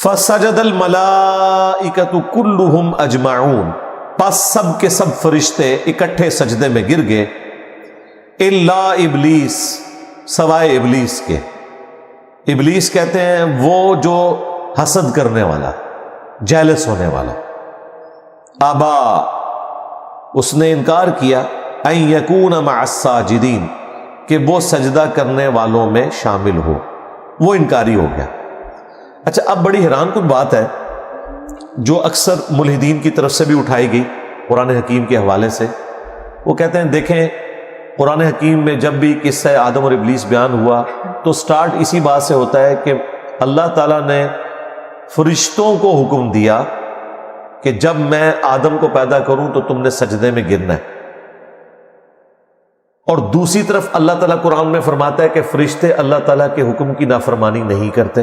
فسجد الملائکۃ کلہم اجمعون، پس سب کے سب فرشتے اکٹھے سجدے میں گر گئے، الا ابلیس، سوائے ابلیس کے۔ ابلیس کہتے ہیں وہ جو حسد کرنے والا، جیلس ہونے والا۔ ابا، اس نے انکار کیا، ان یکون مع الساجدین، کہ وہ سجدہ کرنے والوں میں شامل ہو، وہ انکاری ہو گیا۔ اچھا، اب بڑی حیران کن بات ہے جو اکثر ملحدین کی طرف سے بھی اٹھائی گئی قرآن حکیم کے حوالے سے۔ وہ کہتے ہیں دیکھیں قرآن حکیم میں جب بھی قصہ آدم اور ابلیس بیان ہوا تو سٹارٹ اسی بات سے ہوتا ہے کہ اللہ تعالیٰ نے فرشتوں کو حکم دیا کہ جب میں آدم کو پیدا کروں تو تم نے سجدے میں گرنا ہے، اور دوسری طرف اللہ تعالیٰ قرآن میں فرماتا ہے کہ فرشتے اللہ تعالیٰ کے حکم کی نافرمانی نہیں کرتے،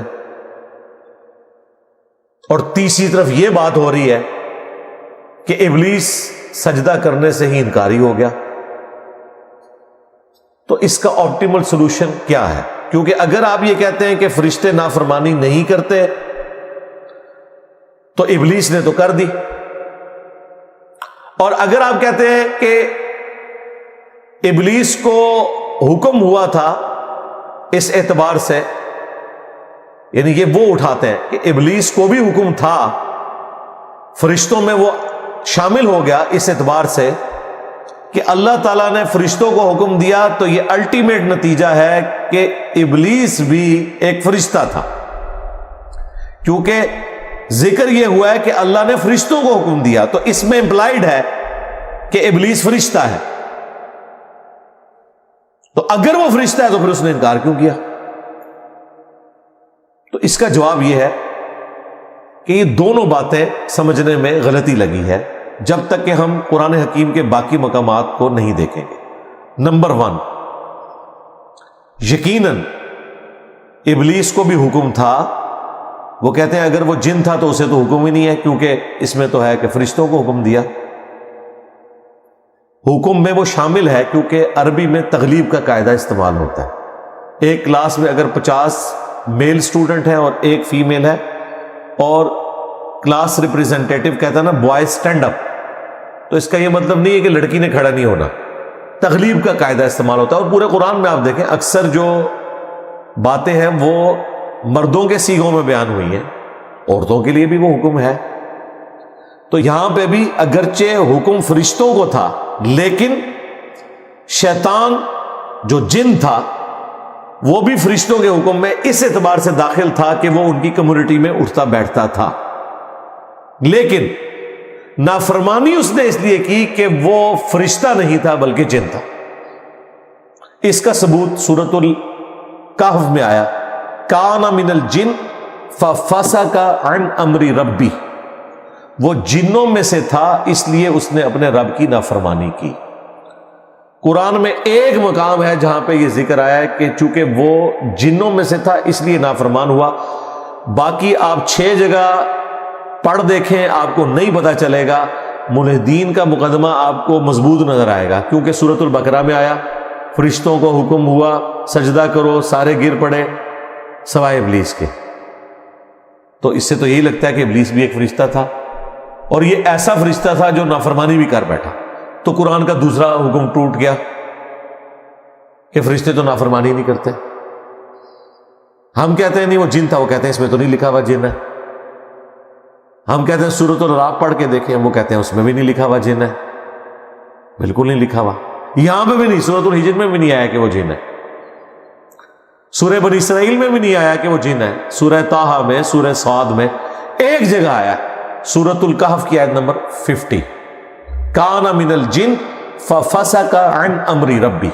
اور تیسری طرف یہ بات ہو رہی ہے کہ ابلیس سجدہ کرنے سے ہی انکاری ہو گیا۔ تو اس کا آپٹیمل سولوشن کیا ہے؟ کیونکہ اگر آپ یہ کہتے ہیں کہ فرشتے نافرمانی نہیں کرتے تو ابلیس نے تو کر دی، اور اگر آپ کہتے ہیں کہ ابلیس کو حکم ہوا تھا اس اعتبار سے، یعنی یہ وہ اٹھاتے ہیں کہ ابلیس کو بھی حکم تھا، فرشتوں میں وہ شامل ہو گیا اس اعتبار سے کہ اللہ تعالیٰ نے فرشتوں کو حکم دیا، تو یہ الٹیمیٹ نتیجہ ہے کہ ابلیس بھی ایک فرشتہ تھا، کیونکہ ذکر یہ ہوا ہے کہ اللہ نے فرشتوں کو حکم دیا، تو اس میں امپلائڈ ہے کہ ابلیس فرشتہ ہے۔ تو اگر وہ فرشتہ ہے تو پھر اس نے انکار کیوں کیا؟ تو اس کا جواب یہ ہے کہ یہ دونوں باتیں سمجھنے میں غلطی لگی ہے جب تک کہ ہم قرآن حکیم کے باقی مقامات کو نہیں دیکھیں گے۔ نمبر 1، یقیناً ابلیس کو بھی حکم تھا۔ وہ کہتے ہیں اگر وہ جن تھا تو اسے تو حکم ہی نہیں ہے، کیونکہ اس میں تو ہے کہ فرشتوں کو حکم دیا۔ حکم میں وہ شامل ہے کیونکہ عربی میں تغلیب کا قاعدہ استعمال ہوتا ہے۔ ایک کلاس میں اگر 50 میل سٹوڈنٹ ہیں اور ایک فیمیل ہے، اور کلاس ریپریزنٹیٹو کہتا ہے نا بوائے اسٹینڈ اپ، تو اس کا یہ مطلب نہیں ہے کہ لڑکی نے کھڑا نہیں ہونا، تغلیب کا قاعدہ استعمال ہوتا ہے۔ اور پورے قرآن میں آپ دیکھیں اکثر جو باتیں ہیں وہ مردوں کے صیغوں میں بیان ہوئی ہیں، عورتوں کے لیے بھی وہ حکم ہے۔ تو یہاں پہ بھی اگرچہ حکم فرشتوں کو تھا، لیکن شیطان جو جن تھا وہ بھی فرشتوں کے حکم میں اس اعتبار سے داخل تھا کہ وہ ان کی کمیونٹی میں اٹھتا بیٹھتا تھا، لیکن نافرمانی اس نے اس لیے کی کہ وہ فرشتہ نہیں تھا بلکہ جن تھا۔ اس کا ثبوت سورۃ الکہف میں آیا، کان من الجن ففسق عن امر ربی، وہ جنوں میں سے تھا اس لیے اس نے اپنے رب کی نافرمانی کی۔ قرآن میں ایک مقام ہے جہاں پہ یہ ذکر آیا ہے کہ چونکہ وہ جنوں میں سے تھا اس لیے نافرمان ہوا، باقی آپ 6 جگہ پڑھ دیکھیں آپ کو نہیں پتہ چلے گا۔ ملحدین کا مقدمہ آپ کو مضبوط نظر آئے گا، کیونکہ سورۃ البقرہ میں آیا فرشتوں کو حکم ہوا سجدہ کرو، سارے گر پڑے سوائے ابلیس کے۔ تو اس سے تو یہی لگتا ہے کہ ابلیس بھی ایک فرشتہ تھا، اور یہ ایسا فرشتہ تھا جو نافرمانی بھی کر بیٹھا۔ تو قرآن کا دوسرا حکم ٹوٹ گیا کہ فرشتے تو نافرمانی نہیں کرتے۔ ہم کہتے ہیں نہیں وہ جن تھا، وہ کہتے ہیں اس میں تو نہیں لکھا ہوا جن ہے۔ ہم کہتے ہیں سورۃ العراف پڑھ کے دیکھیں، وہ کہتے ہیں اس میں بھی نہیں لکھا ہوا جن ہے، بالکل نہیں لکھا ہوا، یہاں پہ بھی نہیں، سورۃ الحجر میں بھی نہیں آیا کہ وہ جن ہے، سورہ بنی اسرائیل میں بھی نہیں آیا کہ وہ جن ہے، سورہ طٰہٰ میں، سورہ صاد میں ایک جگہ آیا، سورۃ الکہف کی آیت نمبر 50، کان من الجن ففسق عن امر ربی۔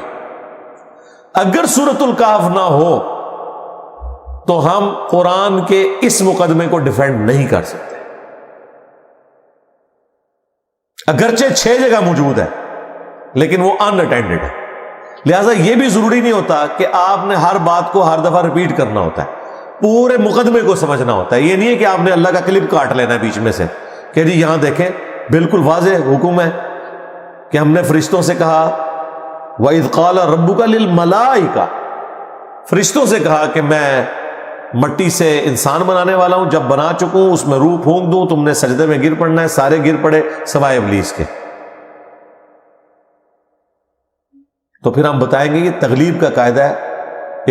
اگر سورۃ الکہف نہ ہو تو ہم قرآن کے اس مقدمے کو ڈیفینڈ نہیں کر سکتے، اگرچہ 6 جگہ موجود ہے لیکن وہ ان اٹینڈڈ ہے۔ لہذا یہ بھی ضروری نہیں ہوتا کہ آپ نے ہر بات کو ہر دفعہ ریپیٹ کرنا ہوتا ہے، پورے مقدمے کو سمجھنا ہوتا ہے۔ یہ نہیں ہے کہ آپ نے اللہ کا کلپ کاٹ لینا ہے بیچ میں سے کہ جی یہاں دیکھیں بالکل واضح حکم ہے کہ ہم نے فرشتوں سے کہا وَإِذْ قَالَ رَبُّكَ لِلْمَلَائِكَةِ، فرشتوں سے کہا کہ میں مٹی سے انسان بنانے والا ہوں، جب بنا چکوں اس میں روح پھونک دوں، تم نے سجدے میں گر پڑنا ہے۔ سارے گر پڑے سوائے ابلیس کے۔ تو پھر ہم بتائیں گے یہ تغلیب کا قاعدہ ہے۔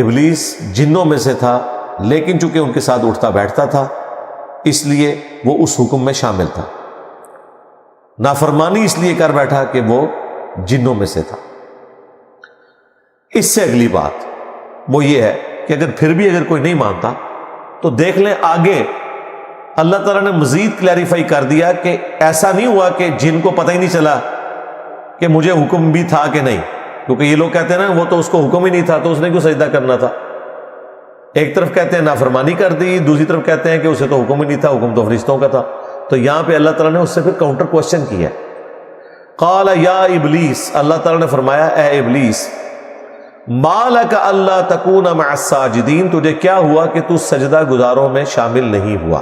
ابلیس جنوں میں سے تھا، لیکن چونکہ ان کے ساتھ اٹھتا بیٹھتا تھا اس لیے وہ اس حکم میں شامل تھا۔ نافرمانی اس لیے کر بیٹھا کہ وہ جنوں میں سے تھا۔ اس سے اگلی بات وہ یہ ہے کہ اگر پھر بھی اگر کوئی نہیں مانتا تو دیکھ لیں آگے اللہ تعالیٰ نے مزید کلیریفائی کر دیا کہ ایسا نہیں ہوا کہ جن کو پتہ ہی نہیں چلا کہ مجھے حکم بھی تھا کہ نہیں، کیونکہ یہ لوگ کہتے ہیں نا وہ تو اس کو حکم ہی نہیں تھا تو اس نے کیوں سجدہ کرنا تھا۔ ایک طرف کہتے ہیں نافرمانی کر دی، دوسری طرف کہتے ہیں کہ اسے تو حکم ہی نہیں تھا، حکم تو فرشتوں کا تھا۔ تو یہاں پہ اللہ تعالیٰ نے اس سے پھر کاؤنٹر کوشچن کیا، قال یا ابلیس، اللہ تعالیٰ نے فرمایا اے ابلیس، ما لک الا تکون مع الساجدین، تجھے کیا ہوا کہ تو سجدہ گزاروں میں شامل نہیں ہوا؟